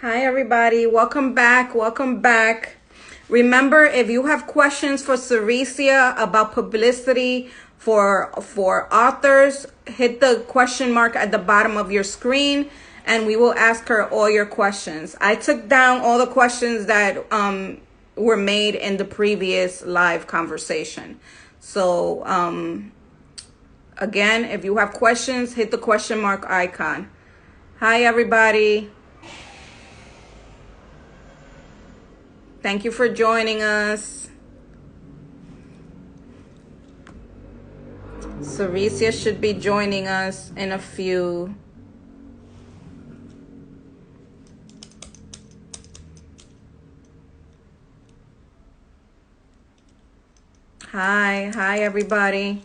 Hi, everybody. Welcome back. Welcome back. Remember, if you have questions for Saraciea about publicity for authors, hit the question mark at the bottom of your screen, and we will ask her all your questions. I took down all the questions that were made in the previous live conversation. So, again, if you have questions, hit the question mark icon. Hi, everybody. Thank you for joining us. Saraciea should be joining us in a few. Hi, everybody.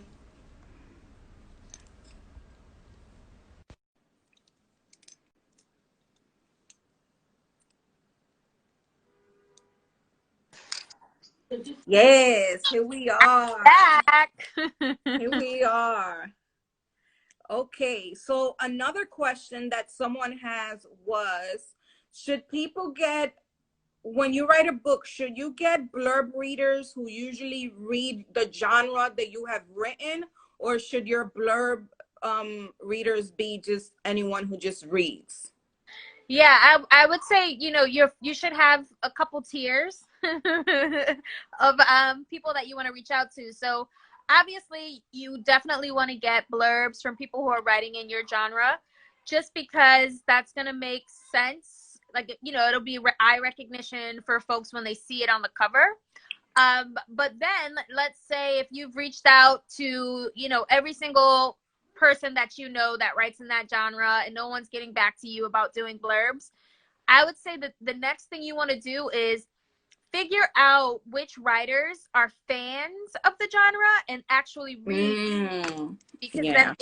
Yes, here we are. Back. Here we are. Okay, so another question that someone has was, should people get, when you write a book, should you get blurb readers who usually read the genre that you have written, or should your blurb readers be just anyone who just reads? Yeah, I would say, you should have a couple tiers of people that you want to reach out to. So obviously you definitely want to get blurbs from people who are writing in your genre, just because that's going to make sense. Like, it'll be eye recognition for folks when they see it on the cover. But then let's say if you've reached out to, every single person that that writes in that genre and no one's getting back to you about doing blurbs, I would say that the next thing you want to do is figure out which writers are fans of the genre and actually read, because Yeah.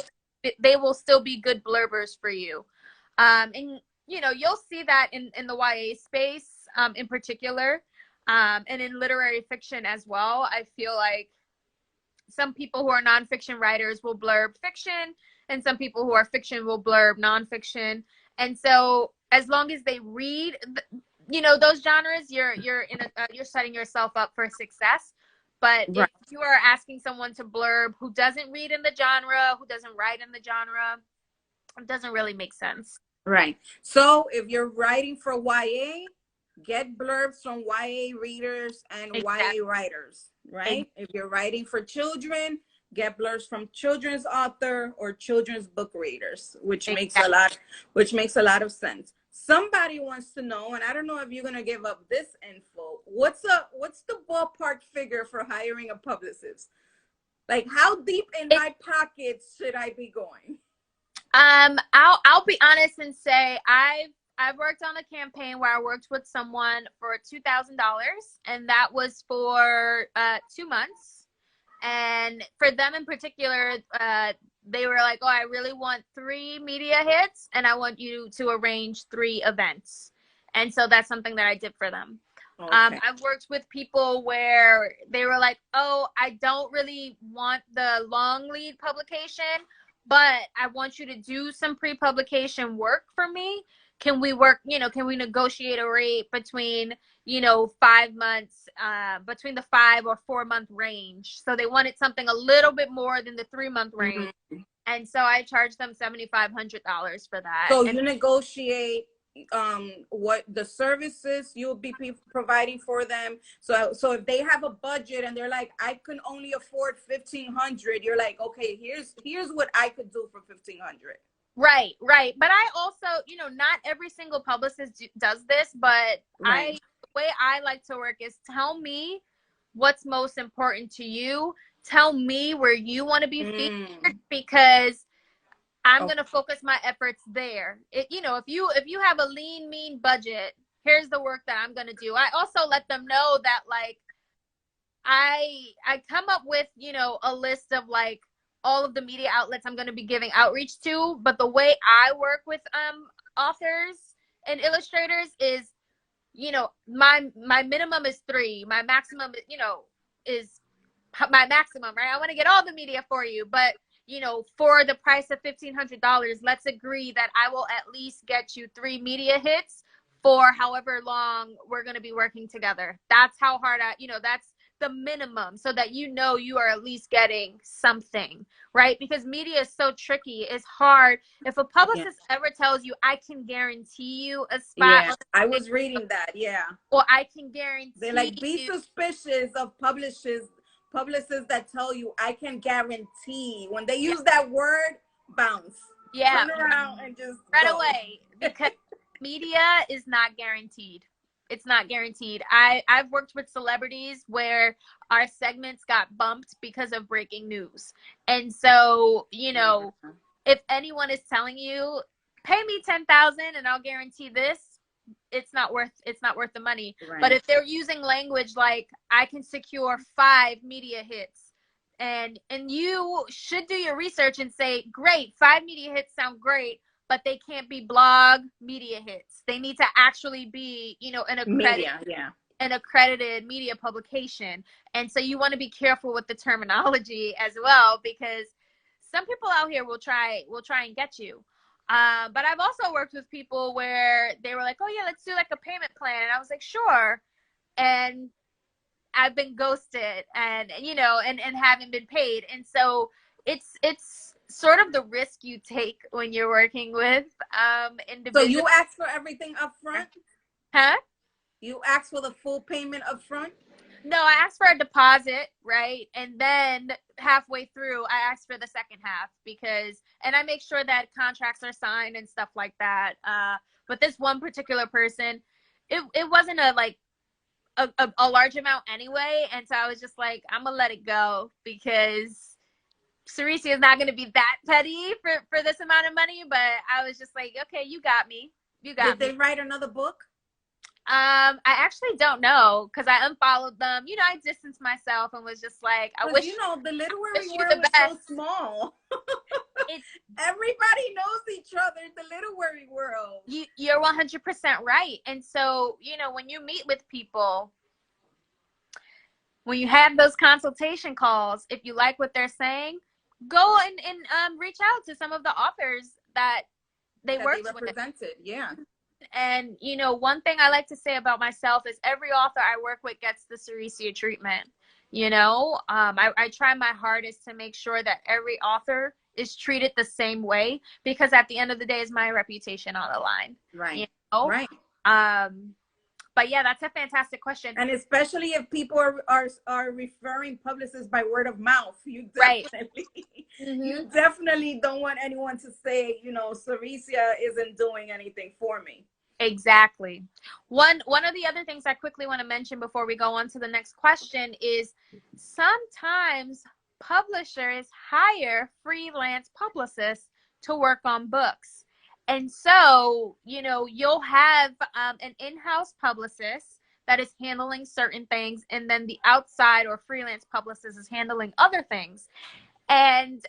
then they will still be good blurbers for you. And you'll see that in the YA space, in particular, and in literary fiction as well. I feel like some people who are nonfiction writers will blurb fiction, and some people who are fiction will blurb nonfiction. And so, as long as they read, those genres, you're setting yourself up for success. But Right. if you are asking someone to blurb who doesn't read in the genre, who doesn't write in the genre, it doesn't really make sense. Right. So if you're writing for YA, get blurbs from YA readers and Exactly. YA writers, right? If you're writing for children, get blurbs from children's author or children's book readers, which makes a lot of sense. Somebody wants to know, and I don't know if you're gonna give up this info. What's the ballpark figure for hiring a publicist? Like, how deep in my pockets should I be going? I'll be honest and say I've worked on a campaign where I worked with someone for $2,000, and that was for 2 months. And for them in particular, they were like, "Oh, I really want 3 media hits, and I want you to arrange 3 events." And so that's something that I did for them. Okay. I've worked with people where they were like, "Oh, I don't really want the long lead publication, but I want you to do some pre-publication work for me. Can we work, can we negotiate a rate between, 5 months, between the 5 or 4 month range?" So they wanted something a little bit more than the 3-month range. Mm-hmm. And so I charged them $7,500 for that. So you negotiate what the services you'll be providing for them. So if they have a budget and they're like, I can only afford 1,500, you're like, okay, here's what I could do for 1,500. Right. But I also, not every single publicist does this, but right. The way I like to work is tell me what's most important to you. Tell me where you want to be featured, because I'm going to focus my efforts there. If you have a lean, mean budget, here's the work that I'm going to do. I also let them know that, like, I come up with, a list of, like, all of the media outlets I'm going to be giving outreach to. But the way I work with authors and illustrators is, my minimum is 3. My maximum, is my maximum, right? I want to get all the media for you, but for the price of $1,500, let's agree that I will at least get you 3 media hits for however long we're going to be working together. That's how hard that's the minimum, so that you are at least getting something, right? Because media is so tricky. It's hard. If a publicist ever tells you, I can guarantee you a spot. Yeah, I was reading that. Yeah. Or I can guarantee. They're like, be suspicious of publicists that tell you, I can guarantee. When they use that word, bounce. Yeah. Turn around and just right go. away. Because media is not guaranteed. It's not guaranteed. I've worked with celebrities where our segments got bumped because of breaking news. And so, if anyone is telling you, pay me $10,000 and I'll guarantee this, it's not worth the money. Right. But if they're using language like, I can secure 5 media hits, and you should do your research and say, great, 5 media hits sound great, but they can't be blog media hits. They need to actually be, an accredited media publication. And so you want to be careful with the terminology as well, because some people out here will try and get you. But I've also worked with people where they were like, oh yeah, let's do like a payment plan. And I was like, sure. And I've been ghosted and haven't been paid. And so it's sort of the risk you take when you're working with individuals. So you ask for everything up front? Huh? You ask for the full payment up front? No, I asked for a deposit, right? And then halfway through, I asked for the second half and I make sure that contracts are signed and stuff like that. But this one particular person, it wasn't a large amount anyway. And so I was just like, I'm gonna let it go, because Saraciea is not going to be that petty for this amount of money. But I was just like, okay, you got me. Did they write another book? I actually don't know, because I unfollowed them. I distanced myself and was just like, I wish. The literary world is so small. Everybody knows each other in the literary world. You're 100% right. And so, when you meet with people, when you have those consultation calls, if you like what they're saying, go and reach out to some of the authors that they represented. Yeah. And one thing I like to say about myself is every author I work with gets the Saraciea treatment. I try my hardest to make sure that every author is treated the same way, because at the end of the day, is my reputation on the line. Right. Right. But yeah, that's a fantastic question. And especially if people are referring publicists by word of mouth, you definitely don't want anyone to say, Saraciea isn't doing anything for me. Exactly. One of the other things I quickly want to mention before we go on to the next question is sometimes publishers hire freelance publicists to work on books. And so, you'll have an in-house publicist that is handling certain things, and then the outside or freelance publicist is handling other things. And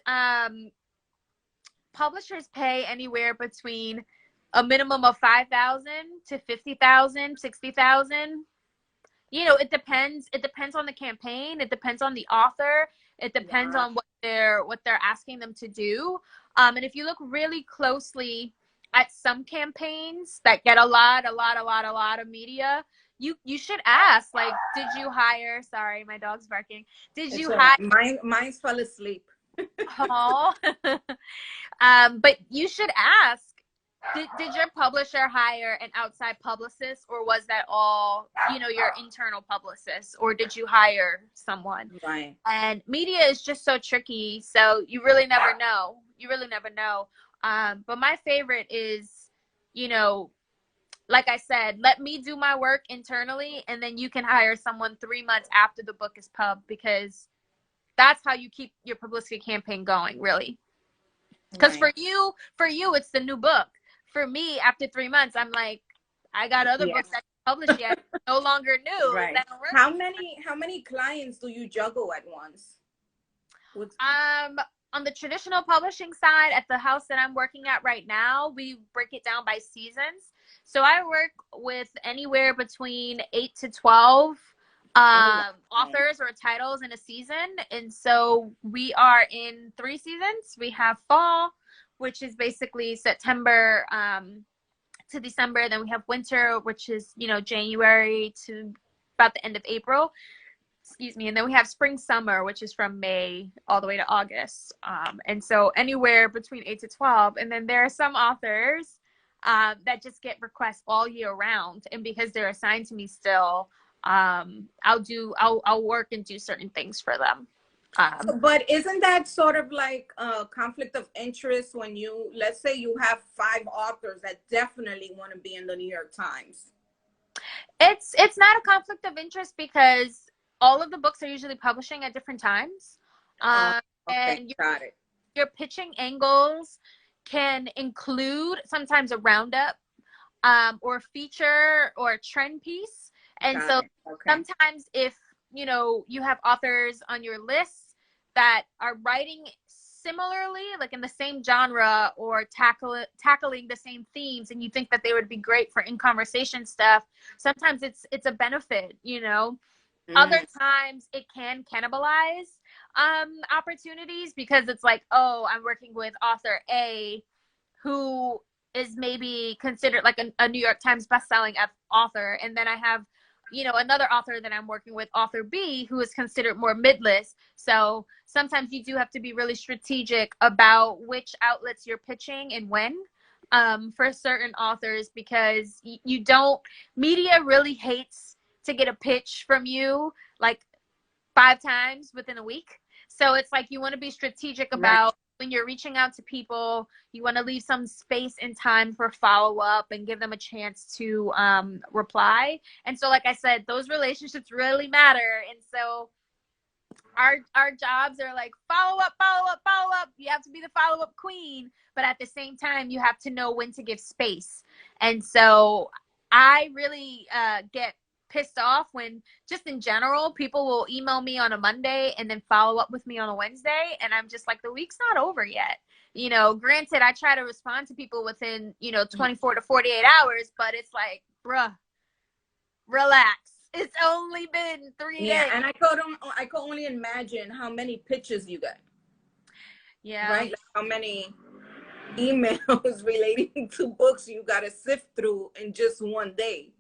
publishers pay anywhere between a minimum of $5,000 to $50,000, $60,000. It depends. It depends on the campaign. It depends on the author. It depends on what they're asking them to do. And if you look really closely at some campaigns that get a lot of media, you should ask, like, did you hire, sorry, my dog's barking. Did you hire? Mine's fell asleep. Oh. But you should ask, did your publisher hire an outside publicist, or was that all, your internal publicist, or did you hire someone? Right. And media is just so tricky, so you really never know. But my favorite is, like I said, let me do my work internally, and then you can hire someone 3 months after the book is pub, because that's how you keep your publicity campaign going, really. Because for you, it's the new book. For me, after 3 months, I'm like, I got other books I can publish yet, no longer new. Right. How many clients do you juggle at once? On the traditional publishing side, at the house that I'm working at right now, we break it down by seasons. So I work with anywhere between 8 to 12 authors or titles in a season. And so we are in 3 seasons. We have fall, which is basically September to December. Then we have winter, which is, you know, January to about the end of April. Excuse me. And then we have spring, summer, which is from May all the way to August. And so anywhere between 8 to 12. And then there are some authors that just get requests all year round. And because they're assigned to me still, I'll work and do certain things for them. But isn't that sort of like a conflict of interest when you, let's say you have 5 authors that definitely want to be in the New York Times? It's not a conflict of interest because all of the books are usually publishing at different times. Okay, and got it. Your pitching angles can include sometimes a roundup, or a feature or a trend piece. And so sometimes if, you know, you have authors on your list that are writing similarly, like in the same genre or tackling the same themes, and you think that they would be great for in conversation stuff, sometimes it's a benefit, you know. Other times it can cannibalize opportunities because it's like, oh, I'm working with author A who is maybe considered like a New York Times bestselling author, and then I have, you know, another author that I'm working with, author B, who is considered more mid-list. So sometimes you do have to be really strategic about which outlets you're pitching and when, for certain authors, because you don't, media really hates to get a pitch from you like 5 times within a week. So it's like you want to be strategic about when you're reaching out to people, you want to leave some space and time for follow-up and give them a chance to reply. And so, like I said, those relationships really matter. And so our jobs are like follow up. You have to be the follow-up queen, but at the same time, you have to know when to give space. And so I really get pissed off when, just in general, people will email me on a Monday and then follow up with me on a Wednesday, and I'm just like, the week's not over yet. You know, granted, I try to respond to people within, you know, 24 to 48 hours, but it's like, bruh, relax. It's only been 3 days. And I can only imagine how many pitches you get. Yeah. Right? Like how many emails relating to books you got to sift through in just one day.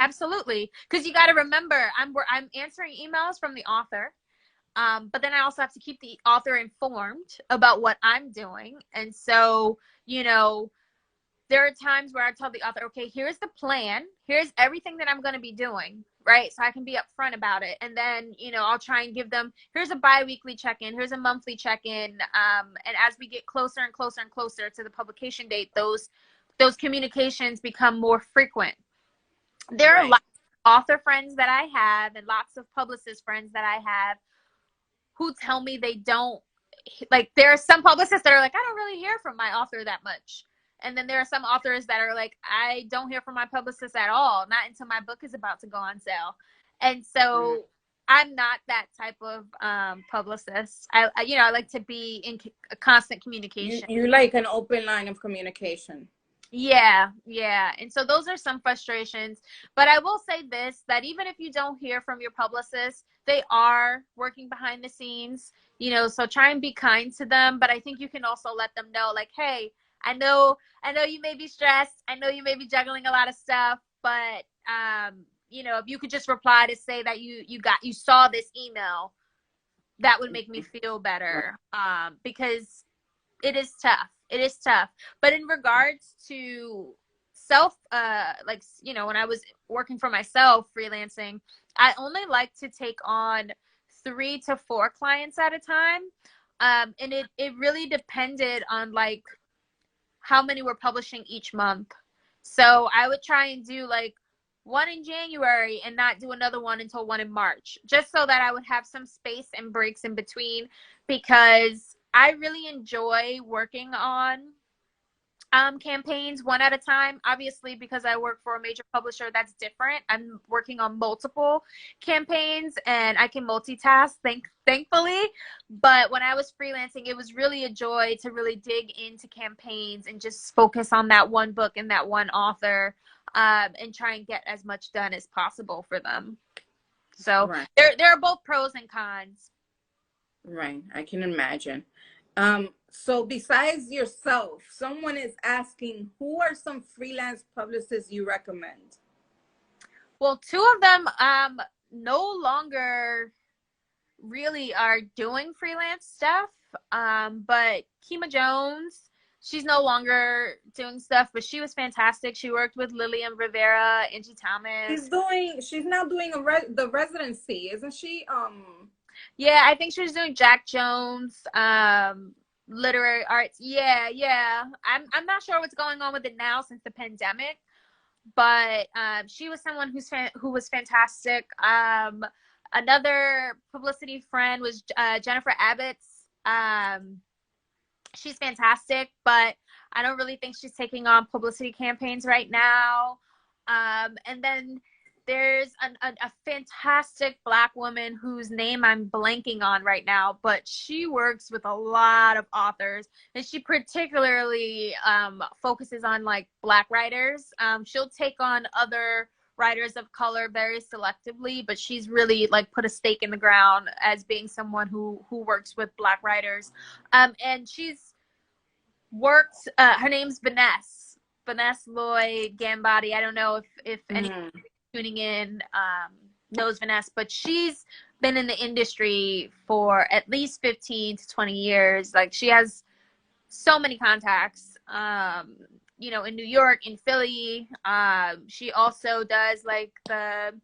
Absolutely. Because you got to remember, I'm answering emails from the author, but then I also have to keep the author informed about what I'm doing. And so, you know, there are times where I tell the author, okay, here's the plan. Here's everything that I'm going to be doing, right? So I can be upfront about it. And then, you know, I'll try and give them, here's a bi-weekly check-in, here's a monthly check-in. And as we get closer and closer and closer to the publication date, those communications become more frequent. There are lots of author friends that I have and lots of publicist friends that I have who tell me they don't, like, there are some publicists that are like, I don't really hear from my author that much. And then there are some authors that are like, I don't hear from my publicist at all, not until my book is about to go on sale. And so I'm not that type of publicist. I like to be in constant communication. You like an open line of communication. Yeah. And so those are some frustrations. But I will say this, that even if you don't hear from your publicist, they are working behind the scenes, you know, so try and be kind to them. But I think you can also let them know, like, hey, I know you may be stressed. I know you may be juggling a lot of stuff, but, you know, if you could just reply to say that you saw this email, that would make me feel better. Because it is tough. It is tough. But in regards to self, like, you know, when I was working for myself, freelancing, I only like to take on 3 to 4 clients at a time. And it really depended on, like, how many we're publishing each month. So I would try and do, like, 1 in January and not do another one until 1 in March, just so that I would have some space and breaks in between, because I really enjoy working on campaigns one at a time. Obviously, because I work for a major publisher, that's different. I'm working on multiple campaigns and I can multitask, thankfully. But when I was freelancing, it was really a joy to really dig into campaigns and just focus on that one book and that one author, and try and get as much done as possible for them. So there are both pros and cons. Right. I can imagine. So besides yourself, someone is asking, who are some freelance publicists you recommend? Well, two of them no longer really are doing freelance stuff. But Kima Jones, she's no longer doing stuff, but she was fantastic. She worked with Lillian Rivera, Angie Thomas. She's now doing the residency, isn't she? Yeah, I think she was doing Jack Jones, literary arts. Yeah. I'm not sure what's going on with it now since the pandemic, but she was someone who was fantastic. Another publicity friend was Jennifer Abbott's. She's fantastic, but I don't really think she's taking on publicity campaigns right now. And then there's a fantastic Black woman whose name I'm blanking on right now, but she works with a lot of authors, and she particularly focuses on like Black writers. She'll take on other writers of color very selectively, but she's really like put a stake in the ground as being someone who works with Black writers. And she's worked, her name's Vanessa Lloyd Gambati. I don't know if anyone tuning in knows Vanessa, but she's been in the industry for at least 15 to 20 years. Like, she has so many contacts, you know, in New York, in Philly. She also does like the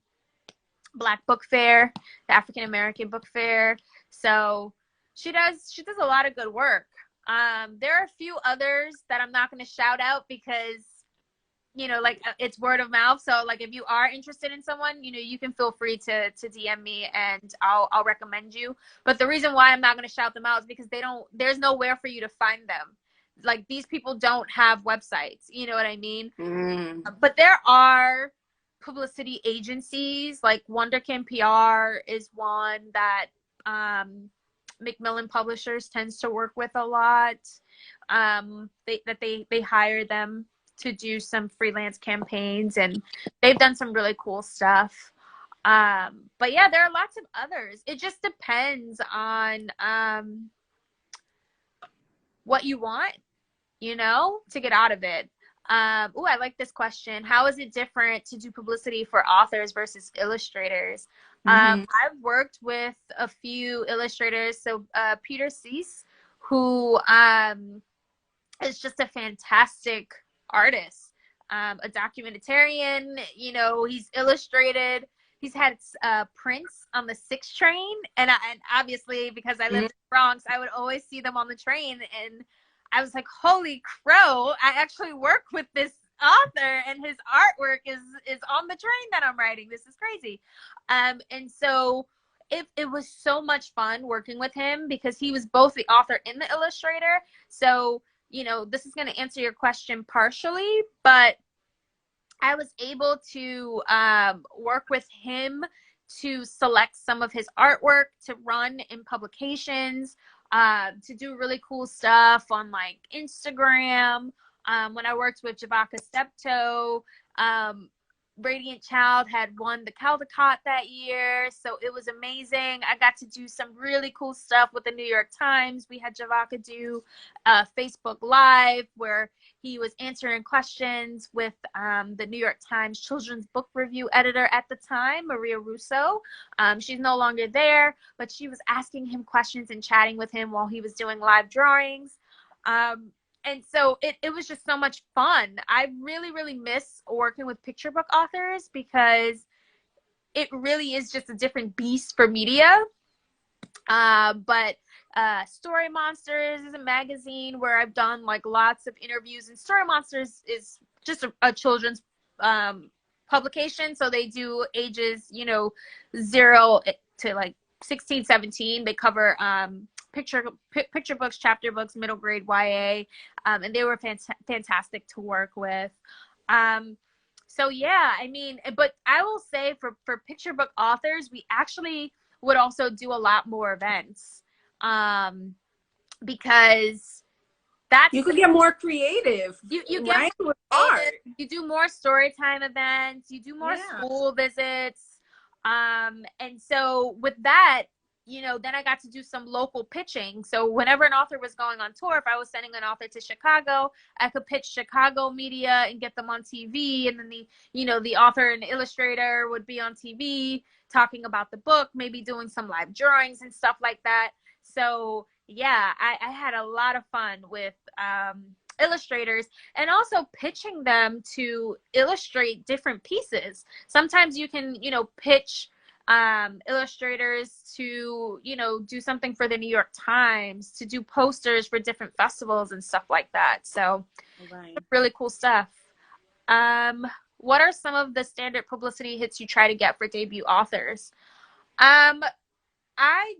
Black Book Fair, the African American Book Fair. So she does a lot of good work. There are a few others that I'm not going to shout out because, you know, like, it's word of mouth. So like, if you are interested in someone, you know, you can feel free to DM me and I'll recommend you. But the reason why I'm not going to shout them out is because there's nowhere for you to find them. Like, these people don't have websites, you know what I mean? But there are publicity agencies, like Wunderkind PR is one that Macmillan Publishers tends to work with a lot. They hire them to do some freelance campaigns, and they've done some really cool stuff. But yeah, there are lots of others. It just depends on what you want, you know, to get out of it. I like this question. How is it different to do publicity for authors versus illustrators? I've worked with a few illustrators. So Peter Cease, who is just a fantastic artist, a documentarian. You know, he's illustrated. He's had prints on the 6 train, and obviously because I lived in the Bronx, I would always see them on the train, and I was like, holy crow, I actually work with this author and his artwork is on the train that I'm riding. This is crazy. And so it was so much fun working with him because he was both the author and the illustrator. So, you know, this is going to answer your question partially, but I was able to work with him to select some of his artwork to run in publications, to do really cool stuff on like Instagram. When I worked with Javaka Steptoe, Radiant Child had won the Caldecott that year, so it was amazing. I got to do some really cool stuff with the New York Times. We had Javaka do Facebook Live where he was answering questions with the New York Times children's book review editor at the time, Maria Russo. She's no longer there, but she was asking him questions and chatting with him while he was doing live drawings. And so it was just so much fun. I really, really miss working with picture book authors because it really is just a different beast for media. But Story Monsters is a magazine where I've done like lots of interviews, and Story Monsters is just a children's publication. So they do ages, you know, 0 to like 16, 17. They cover picture books, chapter books, middle grade YA, and they were fantastic to work with. So yeah, I mean, but I will say for picture book authors, we actually would also do a lot more events, because that's, you could get more creative. You get right? more creative, you do more story time events, you do more school visits, and so with that, then I got to do some local pitching. So whenever an author was going on tour, if I was sending an author to Chicago, I could pitch Chicago media and get them on TV. And then the author and illustrator would be on TV talking about the book, maybe doing some live drawings and stuff like that. So yeah, I had a lot of fun with illustrators, and also pitching them to illustrate different pieces. Sometimes you can, pitch illustrators to, do something for the New York Times, to do posters for different festivals and stuff like that. So really cool stuff. What are some of the standard publicity hits you try to get for debut authors? I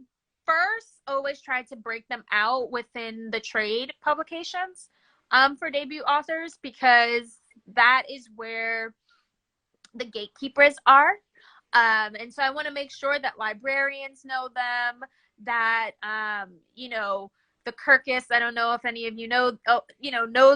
first always try to break them out within the trade publications for debut authors, because that is where the gatekeepers are. And so I want to make sure that librarians know them, that, the Kirkus, I don't know if any of you know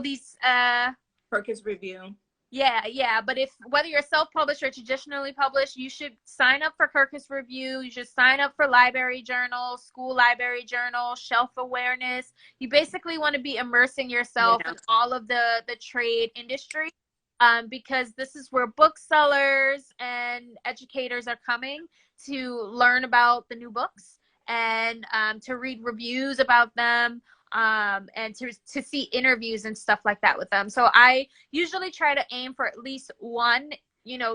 these. Kirkus Review. Yeah. But whether you're self-published or traditionally published, you should sign up for Kirkus Review. You should sign up for Library Journal, School Library Journal, Shelf Awareness. You basically want to be immersing yourself in all of the trade industry, because this is where booksellers and educators are coming to learn about the new books, and to read reviews about them. And to see interviews and stuff like that with them. So I usually try to aim for at least one,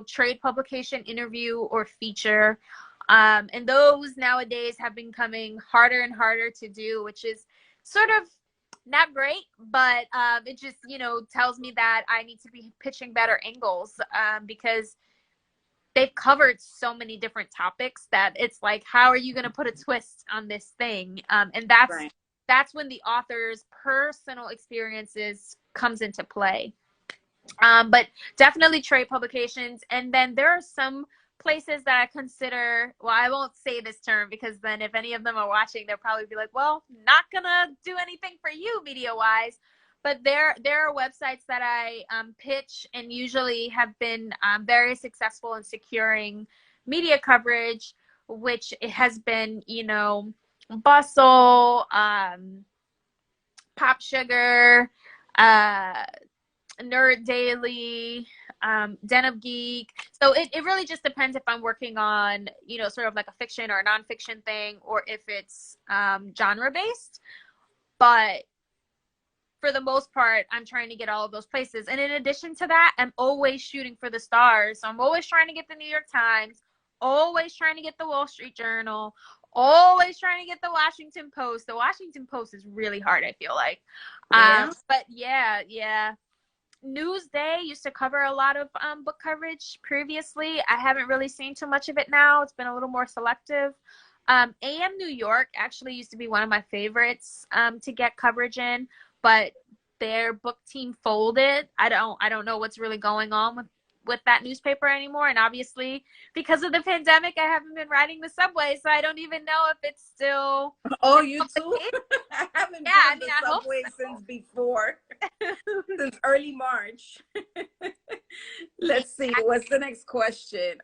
trade publication interview or feature. And those nowadays have been coming harder and harder to do, which is sort of not great, but it just, tells me that I need to be pitching better angles, because they've covered so many different topics that it's like, how are you going to put a twist on this thing? And that's when the author's personal experiences comes into play. But definitely trade publications. And then there are some places that I consider, well, I won't say this term, because then if any of them are watching, they'll probably be like, well, not gonna do anything for you media wise. But there are websites that I pitch, and usually have been very successful in securing media coverage, which it has been, Bustle, Pop Sugar, Nerd Daily, Den of Geek. So it really just depends if I'm working on, sort of like a fiction or a nonfiction thing, or if it's genre based. But for the most part, I'm trying to get all of those places. And in addition to that, I'm always shooting for the stars. So I'm always trying to get the New York Times, always trying to get the Wall Street Journal, always trying to get the Washington Post. The Washington Post is really hard, I feel like. But yeah. Newsday used to cover a lot of book coverage previously. I haven't really seen too much of it now. It's been a little more selective. AM New York actually used to be one of my favorites to get coverage in, but their book team folded. I don't know what's really going on with that newspaper anymore, and obviously because of the pandemic, I haven't been riding the subway, so I don't even know if it's still. Oh, you too? I haven't been the subway since before. Since early March. Let's see, what's the next question?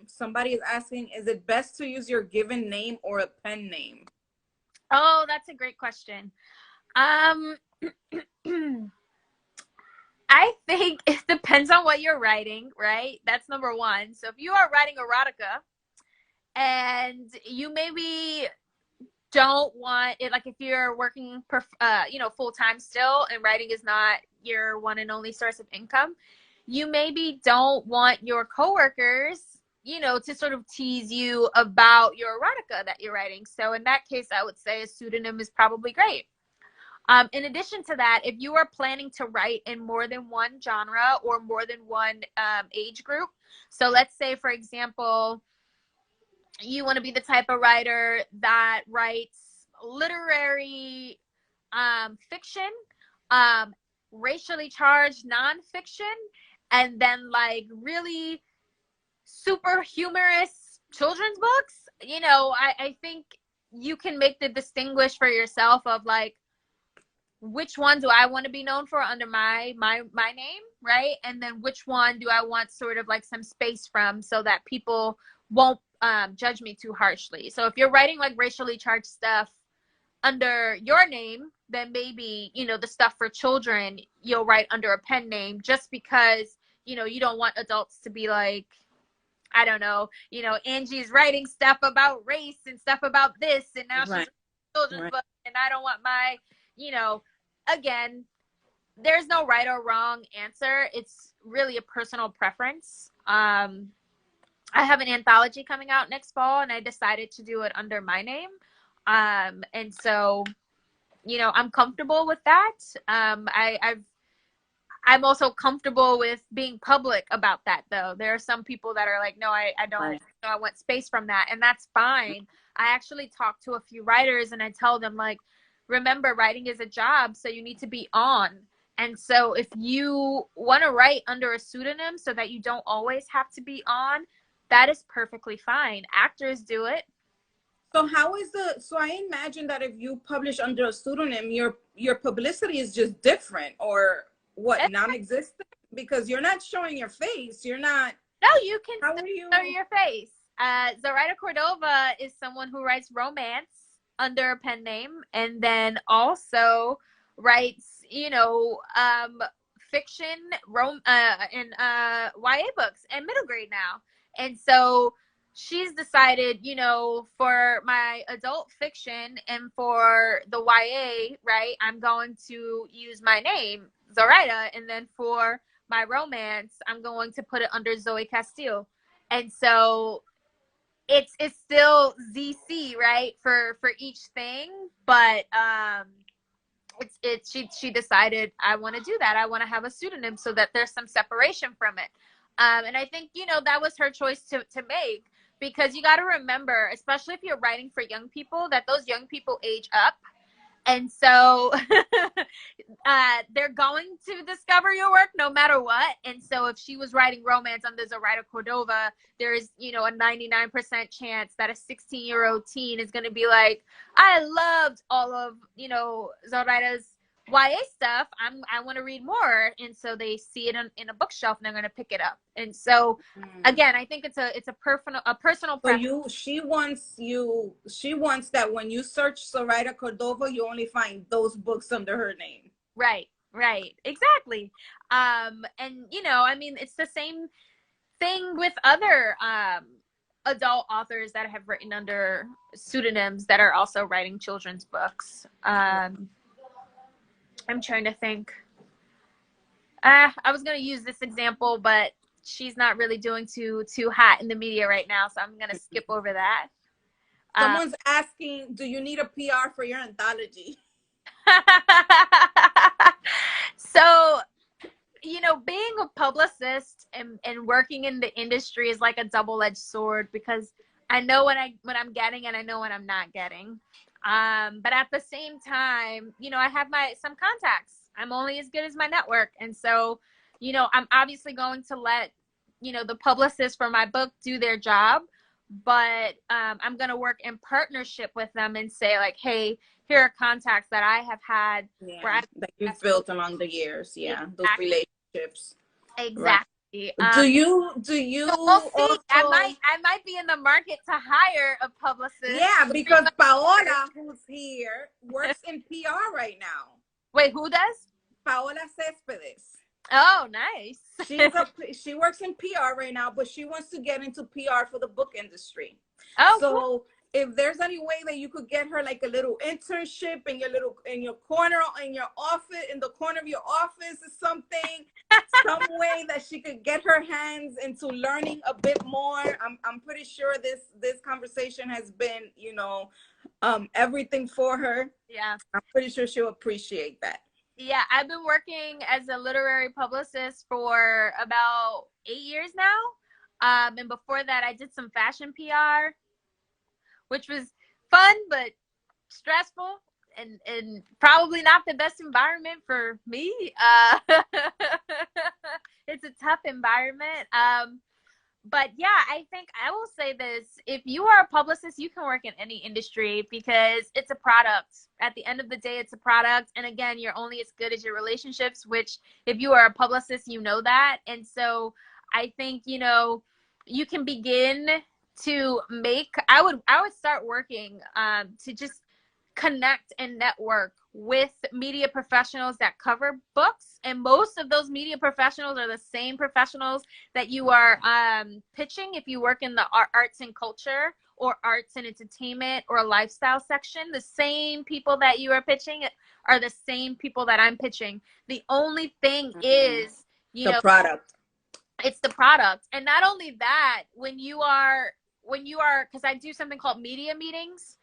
Somebody is asking, is it best to use your given name or a pen name? Oh, that's a great question. I think it depends on what you're writing, right? That's number one. So if you are writing erotica and you maybe don't want it, like if you're working, full-time still, and writing is not your one and only source of income, you maybe don't want your coworkers, to sort of tease you about your erotica that you're writing. So in that case, I would say a pseudonym is probably great. In addition to that, if you are planning to write in more than one genre or more than one age group, so let's say, for example, you want to be the type of writer that writes literary fiction, racially charged nonfiction, and then like really super humorous children's books, I think you can make the distinguish for yourself of like, which one do I want to be known for under my name, right? And then which one do I want sort of like some space from, so that people won't judge me too harshly. So if you're writing like racially charged stuff under your name, then maybe, you know, the stuff for children you'll write under a pen name, just because, you know, you don't want adults to be like, I don't know, you know, Angie's writing stuff about race and stuff about this, and now she's writing children's book, and I don't want my, you know, again, there's no right or wrong answer. It's really a personal preference. I have an anthology coming out next fall, and I decided to do it under my name. And so, you know, I'm comfortable with that. I'm also comfortable with being public about that, though. There are some people that are like, no, I don't, Right. no, I want space from that. And that's fine. I actually talk to a few writers and I tell them, like, remember, writing is a job, so you need to be on. And so if you want to write under a pseudonym so that you don't always have to be on, that is perfectly fine. Actors do it. So so I imagine that if you publish under a pseudonym, your publicity is just different, or what, non-existent? Because you're not showing your face. You're not. No, you can show your face. Zoraida Cordova is someone who writes romance under a pen name, and then also writes, you know, fiction, and YA books and middle grade now. And so she's decided, you know, for my adult fiction and for the YA, right, I'm going to use my name, Zoraida, and then for my romance, I'm going to put it under Zoe Castile. And so it's still ZC, right, for each thing, but she decided, I want to do that. I want to have a pseudonym so that there's some separation from it. And I think, you know, that was her choice to make, because you got to remember, especially if you're writing for young people, that those young people age up. And so they're going to discover your work no matter what. And so if she was writing romance under Zoraida Cordova, there's, you know, a 99% chance that a 16-year-old teen is going to be like, I loved all of, you know, Zoraida's YA stuff. I want to read more. And so they see it in a bookshelf and they're going to pick it up. And so again, I think it's a personal preference. So she wants that when you search Zoraida Cordova, you only find those books under her name. Right, exactly. And you know, I mean, it's the same thing with other adult authors that have written under pseudonyms that are also writing children's books. I'm trying to think. I was going to use this example, but she's not really doing too hot in the media right now, so I'm going to skip over that. Someone's asking, do you need a PR for your anthology? So, you know, being a publicist and working in the industry is like a double-edged sword, because I know what I'm getting and I know what I'm not getting. But at the same time, you know, I have some contacts. I'm only as good as my network. And so, you know, I'm obviously going to let, you know, the publicists for my book do their job, but I'm going to work in partnership with them and say, like, hey, here are contacts that I have had. That you've built along the years. Yeah, those relationships. Exactly. Right. Do you we'll see. Also, I might be in the market to hire a publicist. Yeah, because Paola, who's here, works in PR right now. Wait, who does? Paola Céspedes. Oh, nice. She works in PR right now, but she wants to get into PR for the book industry. Oh, so cool. If there's any way that you could get her like a little internship in your corner, in your office, in the corner of your office or something, some way that she could get her hands into learning a bit more. I'm pretty sure this conversation has been, you know, everything for her. Yeah. I'm pretty sure she'll appreciate that. Yeah, I've been working as a literary publicist for about 8 years now. And before that, I did some fashion PR, which was fun, but stressful and probably not the best environment for me. It's a tough environment. But yeah, I think I will say this. If you are a publicist, you can work in any industry because it's a product. At the end of the day, it's a product. And again, you're only as good as your relationships, which if you are a publicist, you know that. And so I think, you know, you can begin to make, I would start working to just connect and network with media professionals that cover books. And most of those media professionals are the same professionals that you are pitching if you work in the arts and culture or arts and entertainment or lifestyle section. The same people that you are pitching are the same people that I'm pitching. The only thing is, you know, product. It's the product. And not only that, when you are, because I do something called media meetings,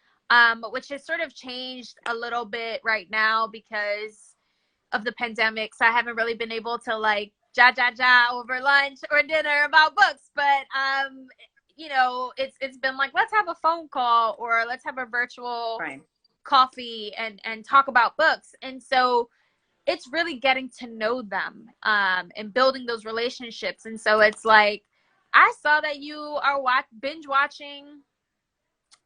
which has sort of changed a little bit right now because of the pandemic. So I haven't really been able to like ja over lunch or dinner about books. But you know, it's been like, let's have a phone call or let's have a virtual coffee and talk about books. And so it's really getting to know them and building those relationships. And so it's like, I saw that you are binge watching,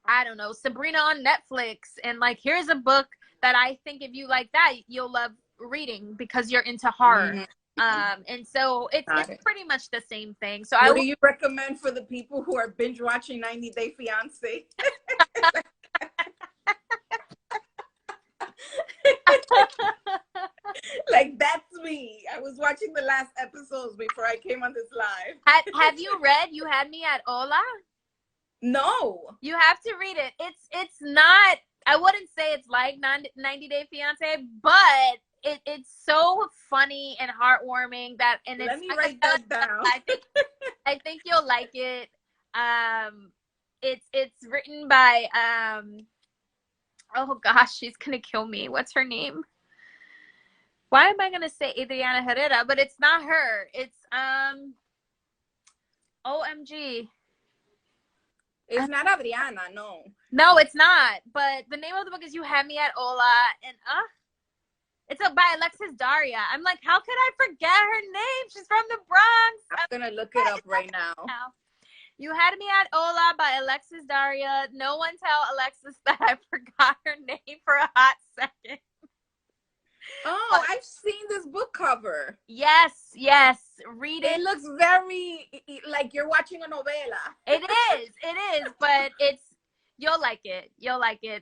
I don't know, Sabrina on Netflix. And like, here's a book that I think if you like that, you'll love reading because you're into horror. And so it's pretty much the same thing. So what do you recommend for the people who are binge watching 90 Day Fiancé? Like, that's me. I was watching the last episodes before I came on this live. Have you read You Had Me at Hola? No. You have to read it. It's not, I wouldn't say it's like 90 Day Fiancé, but it's so funny and heartwarming that, and it's, let me write that down. I think you'll like it. It's written by oh gosh, she's gonna kill me. What's her name? Why am I gonna say Adriana Herrera? But it's not her. It's OMG. It's not Adriana, no. No, it's not. But the name of the book is You Had Me at Hola, and it's by Alexis Daria. I'm like, how could I forget her name? She's from the Bronx. I'm gonna look it up right now. You Had Me at Hola by Alexis Daria. No one tell Alexis that I forgot her name for a hot second. Oh, I've seen this book cover. Yes. Read it. It looks very like you're watching a novela. It is, but you'll like it.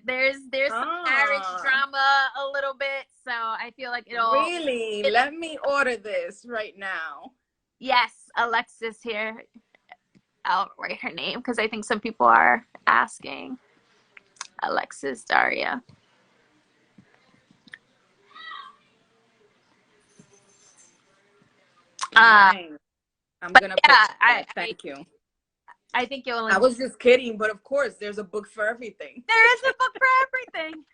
There's some marriage drama a little bit, so I feel like it'll really. Let me order this right now. Yes, Alexis here. I'll write her name because I think some people are asking. Alexis Daria. I'm gonna thank you. I think you'll. I was just kidding, but of course, there's a book for everything. There is a book for everything.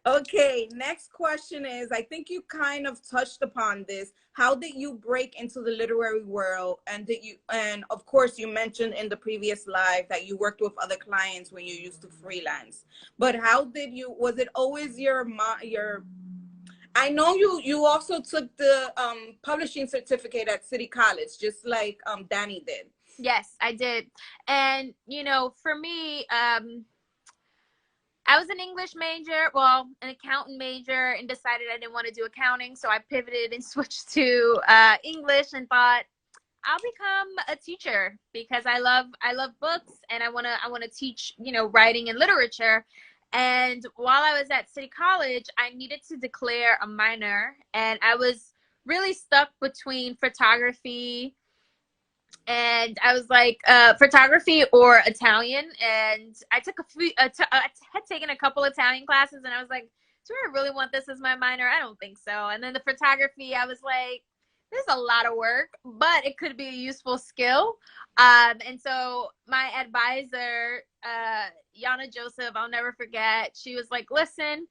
Okay, next question is, I think you kind of touched upon this. How did you break into the literary world? And of course, you mentioned in the previous live that you worked with other clients when you used to freelance. But how did you? Was it always your? I know you also took the publishing certificate at City College, just like Danny did. Yes, I did. And, you know, for me, I was an English major, well, an accountant major, and decided I didn't want to do accounting. So I pivoted and switched to English and thought I'll become a teacher because I love books and I want to teach, you know, writing and literature. And while I was at City College, I needed to declare a minor, and I was really stuck between photography and I was like, photography or Italian. And I took I had taken a couple Italian classes, and I was like, do I really want this as my minor? I don't think so. And then the photography, I was like, there's a lot of work, but it could be a useful skill. And so my advisor, Yana Joseph, I'll never forget, she was like, listen,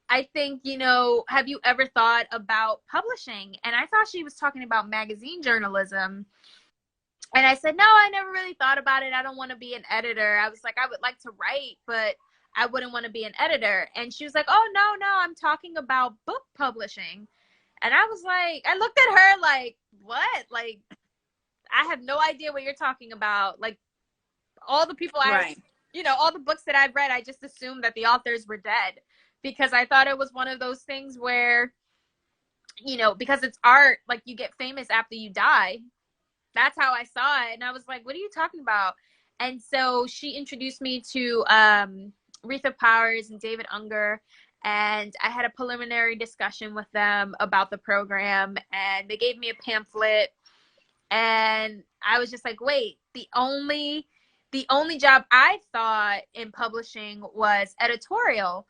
I think, you know, have you ever thought about publishing? And I thought she was talking about magazine journalism. And I said, no, I never really thought about it. I don't want to be an editor. I was like, I would like to write, but I wouldn't want to be an editor. And she was like, oh, no, I'm talking about book publishing. And I was like, I looked at her like, what? Like, I have no idea what you're talking about. Like, all the people all the books that I've read, I just assumed that the authors were dead because I thought it was one of those things where, you know, because it's art, like you get famous after you die. That's how I saw it. And I was like, what are you talking about? And so she introduced me to Retha Powers and David Unger. And I had a preliminary discussion with them about the program, and they gave me a pamphlet. And I was just like, wait, the only job I thought in publishing was editorial,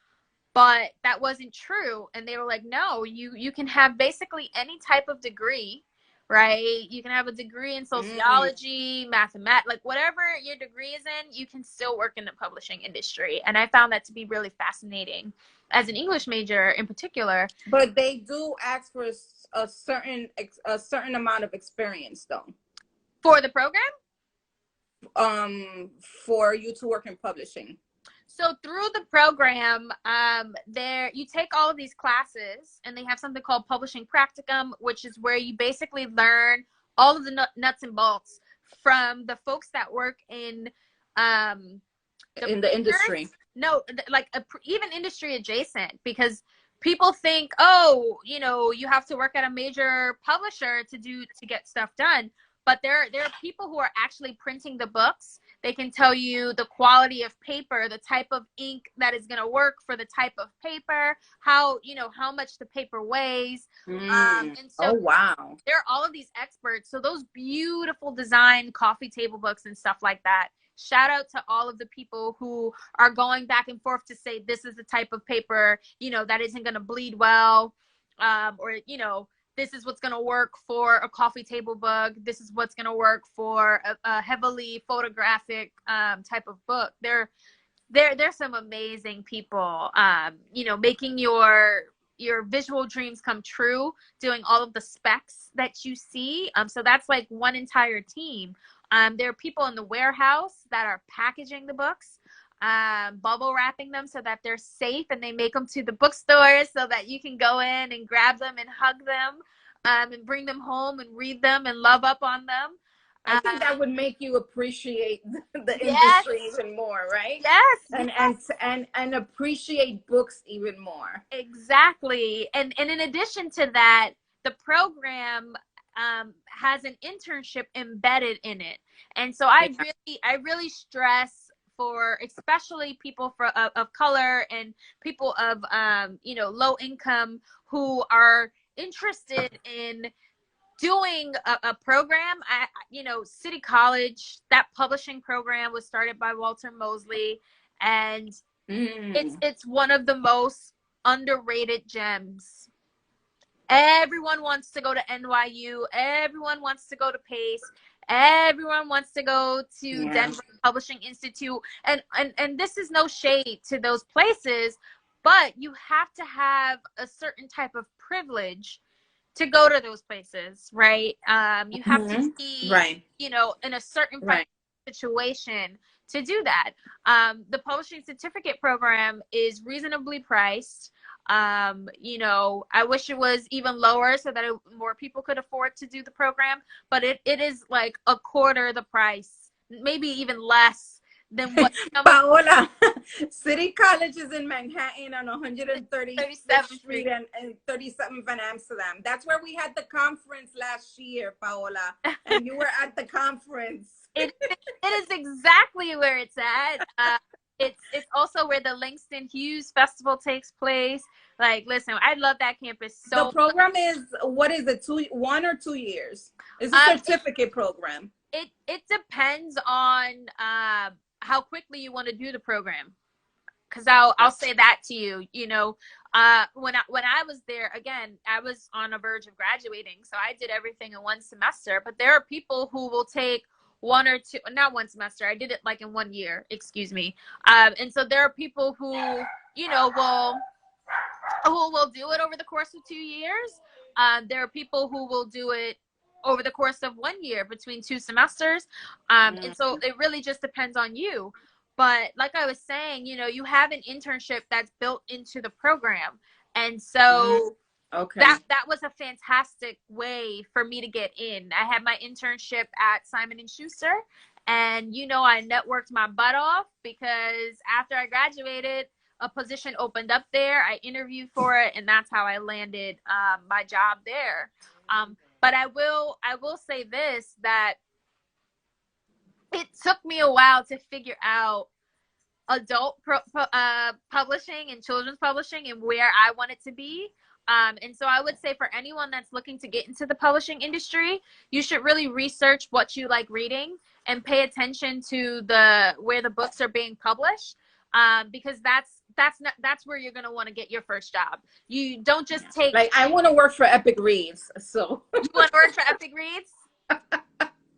but that wasn't true. And they were like, no, you can have basically any type of degree, right? You can have a degree in sociology, mathematics, like whatever your degree is in, you can still work in the publishing industry. And I found that to be really fascinating as an English major in particular. But they do ask for a certain amount of experience, though, for the program, for you to work in publishing. So through the program, you take all of these classes, and they have something called Publishing Practicum, which is where you basically learn all of the nuts and bolts from the folks that work in the industry. No, like even industry adjacent, because people think, oh, you have to work at a major publisher to get stuff done. But there are people who are actually printing the books. They can tell you the quality of paper, the type of ink that is going to work for the type of paper, how much the paper weighs. And so oh, wow. there are all of these experts. So those beautiful design coffee table books and stuff like that. Shout out to all of the people who are going back and forth to say, this is the type of paper, that isn't going to bleed well, or, this is what's going to work for a coffee table book. This is what's going to work for a heavily photographic type of book. There's some amazing people, making your visual dreams come true, doing all of the specs that you see. So that's like one entire team. There are people in the warehouse that are packaging the books, bubble wrapping them so that they're safe, and they make them to the bookstores so that you can go in and grab them and hug them, and bring them home and read them and love up on them. I think that would make you appreciate the industry even more, right? Yes. And appreciate books even more. Exactly. And in addition to that, the program has an internship embedded in it. And so I really stress for especially people of color and people of low income who are interested in doing a program. City College, that publishing program was started by Walter Mosley, and it's one of the most underrated gems. Everyone wants to go to NYU. Everyone wants to go to Pace. Everyone wants to go to Denver Publishing Institute. And this is no shade to those places, but you have to have a certain type of privilege to go to those places, right? You have to be, in a certain situation to do that. The publishing certificate program is reasonably priced. I wish it was even lower so that more people could afford to do the program, but it is like a quarter the price, maybe even less than what Paola, City College is in Manhattan on 137th Street and 37th and Amsterdam. That's where we had the conference last year, Paola, and you were at the conference. It is exactly where it's at. It's also where the Langston Hughes Festival takes place. Like, listen, I love that campus so much. The program is, what is it, 1 or 2 years? It's a certificate program. It depends on how quickly you want to do the program. Because I'll say that to you. When I was there, again, I was on the verge of graduating, so I did everything in one semester. But there are people who will take 1 or 2, not one semester. I did it like in 1 year, excuse me. And so there are people who, will do it over the course of 2 years. There are people who will do it over the course of 1 year, between 2 semesters. And so it really just depends on you. But like I was saying, you have an internship that's built into the program. And so that was a fantastic way for me to get in. I had my internship at Simon & Schuster, and I networked my butt off, because after I graduated, a position opened up there. I interviewed for it, and that's how I landed my job there. But I will say this, that it took me a while to figure out adult publishing and children's publishing and where I want it to be. And so I would say for anyone that's looking to get into the publishing industry, you should really research what you like reading and pay attention to where the books are being published, because that's where you're going to want to get your first job. You don't just take, like, I want to work for Epic Reads. So you want to work for Epic Reads?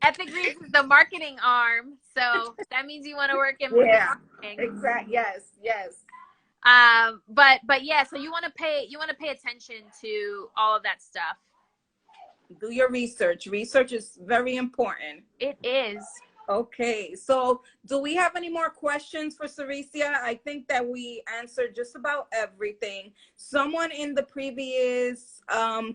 Epic Reads is the marketing arm, so that means you want to work in marketing. Exactly. Yes. But yeah, so you want to pay attention to all of that stuff. Do your research. Research is very important. It is. Okay, so do we have any more questions for Saraciea? I think that we answered just about everything. Someone in the previous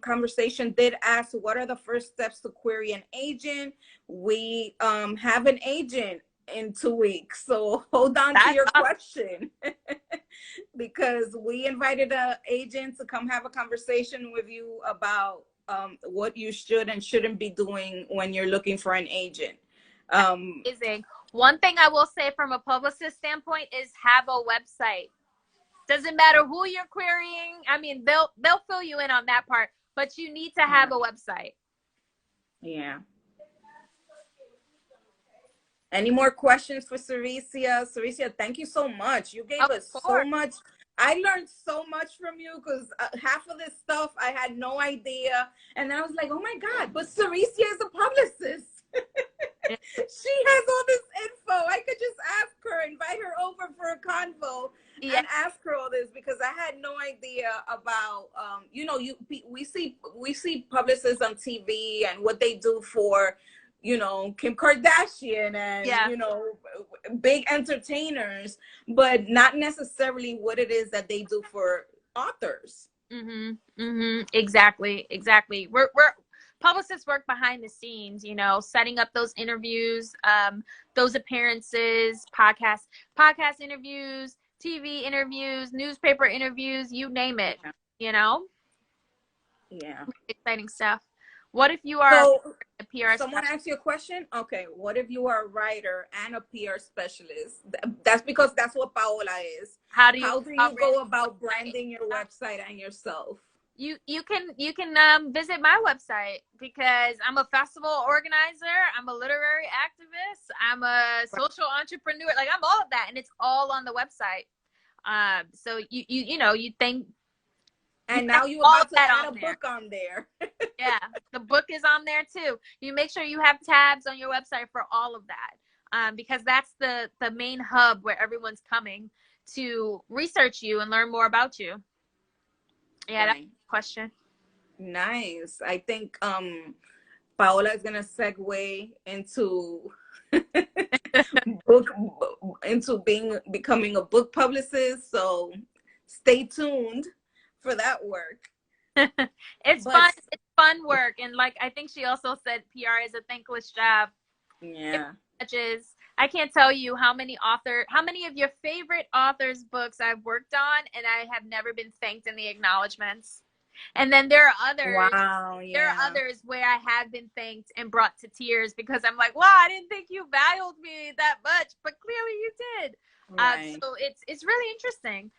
conversation did ask, what are the first steps to query an agent? We have an agent in 2 weeks, so hold on to your question. Because we invited an agent to come have a conversation with you about what you should and shouldn't be doing when you're looking for an agent. Amazing. One thing I will say from a publicist standpoint is have a website. Doesn't matter who you're querying. I mean, they'll fill you in on that part, but you need to have a website. Yeah. Any more questions for Saraciea? Saraciea, thank you so much. You gave us so much. I learned so much from you because half of this stuff I had no idea. And then I was like, oh my God, but Saraciea is a publicist. She has all this info. I could just ask her, invite her over for a convo and ask her all this, because I had no idea about, we see publicists on TV and what they do for, Kim Kardashian and, big entertainers, but not necessarily what it is that they do for authors. Exactly. We're publicists work behind the scenes, setting up those interviews, those appearances, podcast interviews, TV interviews, newspaper interviews, you name it, Yeah. Exciting stuff. What if you are a PR Someone asked you a question? Okay. What if you are a writer and a PR specialist? That's because that's what Paola is. How do you go about branding your website and yourself? You can visit my website, because I'm a festival organizer, I'm a literary activist, I'm a social entrepreneur, like I'm all of that, and it's all on the website. So you think. And now you're about to add a book on there. Yeah, the book is on there too. You make sure you have tabs on your website for all of that, because that's the main hub where everyone's coming to research you and learn more about you. Yeah, that's a question. Nice. I think Paola is gonna segue into becoming a book publicist. So stay tuned for that work. It's fun work, and like I think she also said, PR is a thankless job. Yeah. I can't tell you how many of your favorite authors' books I've worked on, and I have never been thanked in the acknowledgments. And then there are others. Wow, yeah. There are others where I have been thanked and brought to tears, because I'm like, wow, I didn't think you valued me that much, but clearly you did. Right. So it's really interesting.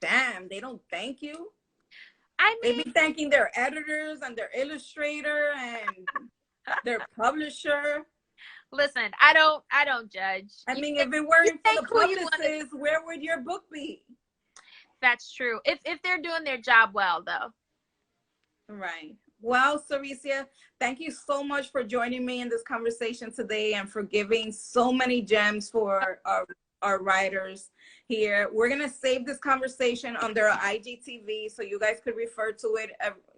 Damn, they don't thank you? I mean, they be thanking their editors and their illustrator and their publisher. Listen, I don't judge. I mean, if it weren't for the publicists, where would your book be? That's true. If they're doing their job well, though. Right. Well, Saraciea, thank you so much for joining me in this conversation today and for giving so many gems for our writers here. We're going to save this conversation under our IGTV, so you guys could refer to it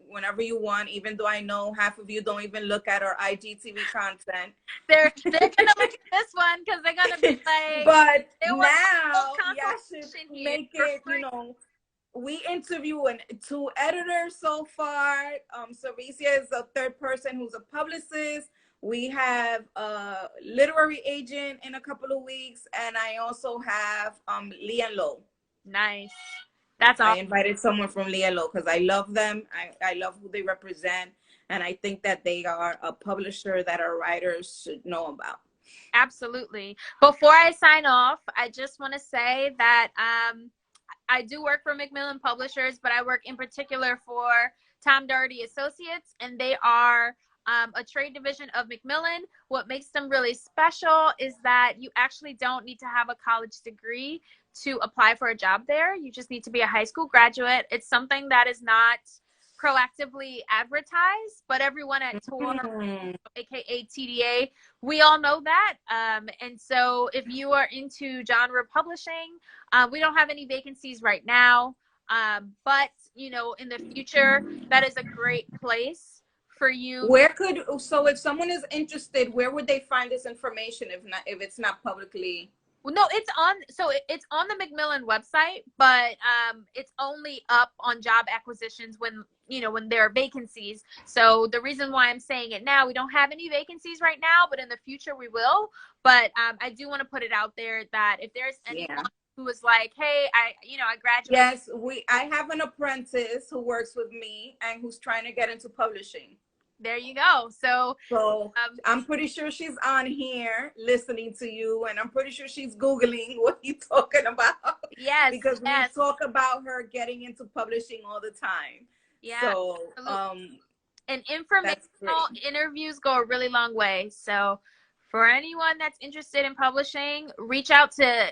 whenever you want, even though I know half of you don't even look at our IGTV content. They're going to look at this one because they're going to be like, but now, yeah, should make it, we interview 2 editors so far. Saraciea is the 3rd person who's a publicist. We have a literary agent in a couple of weeks, and I also have Lee and Low. Nice. That's awesome. I invited someone from Lee and Low because I love them. I love who they represent, And I think that they are a publisher that our writers should know about. Absolutely. Before I sign off, I just want to say that I do work for Macmillan Publishers, but I work in particular for Tom Doherty Associates, and they are a trade division of Macmillan. What makes them really special is that you actually don't need to have a college degree to apply for a job there. You just need to be a high school graduate. It's something that is not proactively advertised, but everyone at TOR, aka TDA, we all know that. And so if you are into genre publishing, we don't have any vacancies right now, but you know, in the future, that is a great place for you. So if someone is interested, where would they find this information if it's not publicly? Well, no, it's on the Macmillan website, but it's only up on job acquisitions when there are vacancies. So the reason why I'm saying it now, we don't have any vacancies right now, but in the future we will. But I do want to put it out there that if there's anyone who is like, hey, I graduated. Yes, I have an apprentice who works with me and who's trying to get into publishing. There you go. So I'm pretty sure she's on here listening to you, and I'm pretty sure she's Googling what you're talking about. Yes. Because we talk about her getting into publishing all the time. Yeah. So, and informational interviews go a really long way. So for anyone that's interested in publishing, reach out to,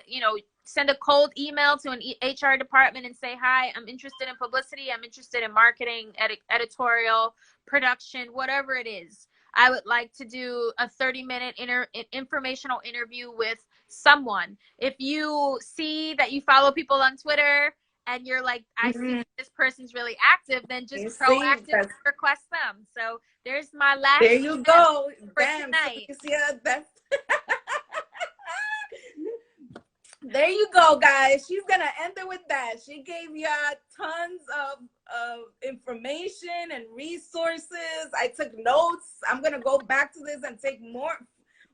send a cold email to an HR department and say, hi, I'm interested in publicity. I'm interested in marketing, editorial, production, whatever it is. I would like to do a 30-minute informational interview with someone. If you see that you follow people on Twitter and you're like, I see this person's really active, then just proactively request them. So there's my last. There you go. For tonight. There you go, guys. She's gonna end it with that. She gave you tons of information and resources. I took notes. I'm gonna go back to this and take more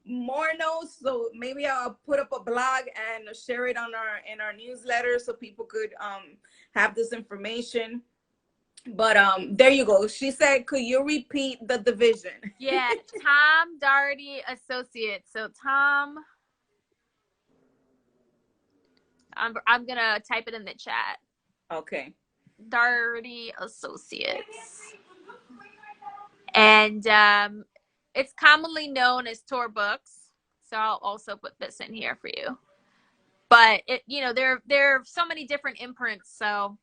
notes. So maybe I'll put up a blog and share it in our newsletter so people could have this information. But there you go. She said, could you repeat the division? Yeah, Tom Doherty Associates. So Tom. I'm gonna type it in the chat. Okay. Doherty Associates, and it's commonly known as TOR Books. So I'll also put this in here for you. But there are so many different imprints. So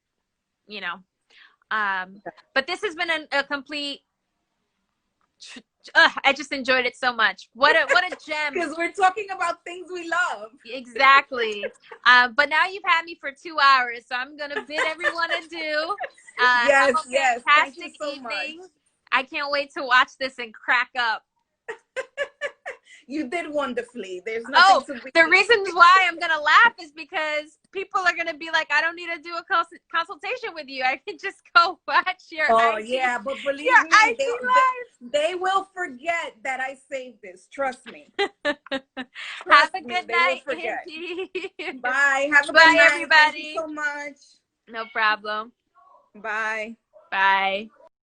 but this has been a complete. I just enjoyed it so much. What a gem. Because we're talking about things we love. Exactly. But now you've had me for 2 hours, so I'm gonna bid everyone adieu. Yes. Fantastic Thank you so evening. much. I can't wait to watch this and crack up. You did wonderfully. There's nothing to be. The reason why I'm gonna laugh is because people are gonna be like, I don't need to do a consultation with you. I can just go watch your. Yeah, but believe me, they will forget that I saved this. Trust me. Have a good night. Bye. Have a good night, night, everybody. Thank you so much. No problem. Bye. Bye.